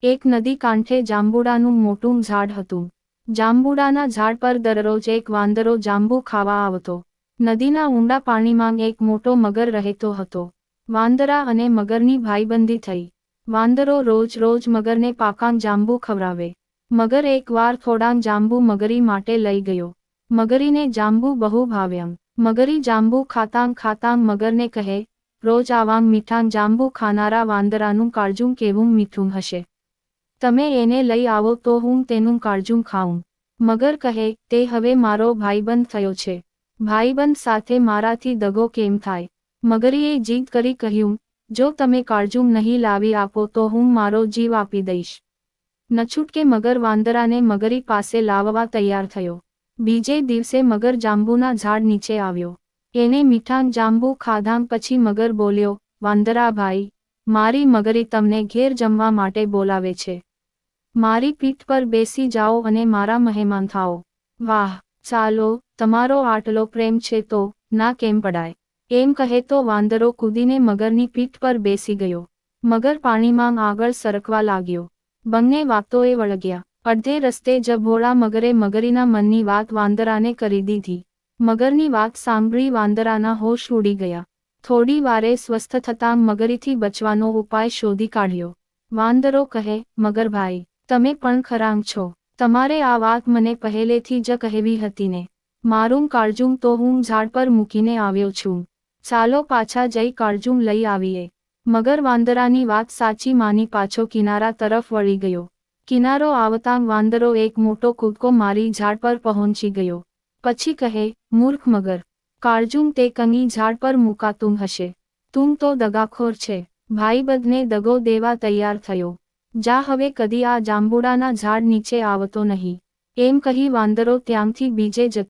એક નદી કાંઠે જાંબુડાનું મોટું ઝાડ હતું. જાંબુડાના ઝાડ પર દરરોજ એક વાંદરો જાંબુ ખાવા આવતો. નદીના ઊંડા પાણીમાં એક મોટો મગર રહેતો હતો. વાંદરા અને મગરની ભાઈબંધી થઈ. વાંદરો રોજ રોજ મગરને પાકાં જાંબુ ખવડાવે. મગર એકવાર થોડાં જાંબુ મગરી માટે લઈ ગયો. મગરીને જાંબુ બહુ ભાવ્યાં. મગરી જાંબુ ખાતાં ખાતાં મગરને કહે, રોજ આવાં મીઠાં જાંબુ ખાનારા વાંદરાનું કાળજું કેવું મીઠું હશે. તમે એને લઈ આવો તો હું તેનું કાળજું ખાઉં. મગર કહે, તે હવે મારો ભાઈબંધ થયો છે. ભાઈબંધ સાથે મારાથી દગો કેમ થાય? મગરીએ જીદ કરી કહ્યું, જો તમે કાળજું નહીં લાવી આપો તો હું મારો જીવ આપી દઈશ. ન છૂટકે મગર વાંદરાને મગરી પાસે લાવવા તૈયાર થયો. બીજે દિવસે મગર જાંબુના ઝાડ નીચે આવ્યો. એને મીઠાં જાંબુ ખાધાં પછી મગર બોલ્યો, વાંદરા ભાઈ, મારી મગરી તમને ઘેર જમવા માટે બોલાવે છે. મારી પીઠ પર બેસી જાઓ અને મારા મહેમાન થાઓ. વાહ, ચાલો, તમારો આટલો પ્રેમ છે તો ના કેમ પડાય? એમ કહેતો વાંદરો કૂદીને મગરની પીઠ પર બેસી ગયો. મગર પાણીમાં આગળ સરકવા લાગ્યો. બંને વાતોએ વળગ્યા. અડધે રસ્તે જ ભોળા મગરે મગરીના મનની વાત વાંદરાને કરી દીધી. મગરની વાત સાંભળી વાંદરાના હોશ ઉડી ગયા. થોડી વારે સ્વસ્થ થતાં મગરીથી બચવાનો ઉપાય શોધી કાઢ્યો. વાંદરો કહે, મગરભાઈ, તમે પણ ખરાંગ છો. તમારે આ વાત મને પહેલેથી જ કહેવી હતી ને. મારું કાળજું તો હું ઝાડ પર મૂકીને આવ્યો છું. ચાલો પાછા જઈ કાળજું લઈ આવીએ. મગર વાંદરાની વાત સાચી માની પાછો કિનારા તરફ વળી ગયો. કિનારો આવતાં વાંદરો એક મોટો કૂદકો મારી ઝાડ પર પહોંચી ગયો. પછી કહે, મૂર્ખ મગર, કાળજું તે કંઈ ઝાડ પર મુકાતું હશે. તું તો દગાખોર છે. ભાઈબંધને દગો દેવા તૈયાર થયો. જા હવે કદી આ જાંબુડાના ઝાડ નીચે આવતો નહીં. એમ કહી વાંદરો ત્યાંથી બીજે જતો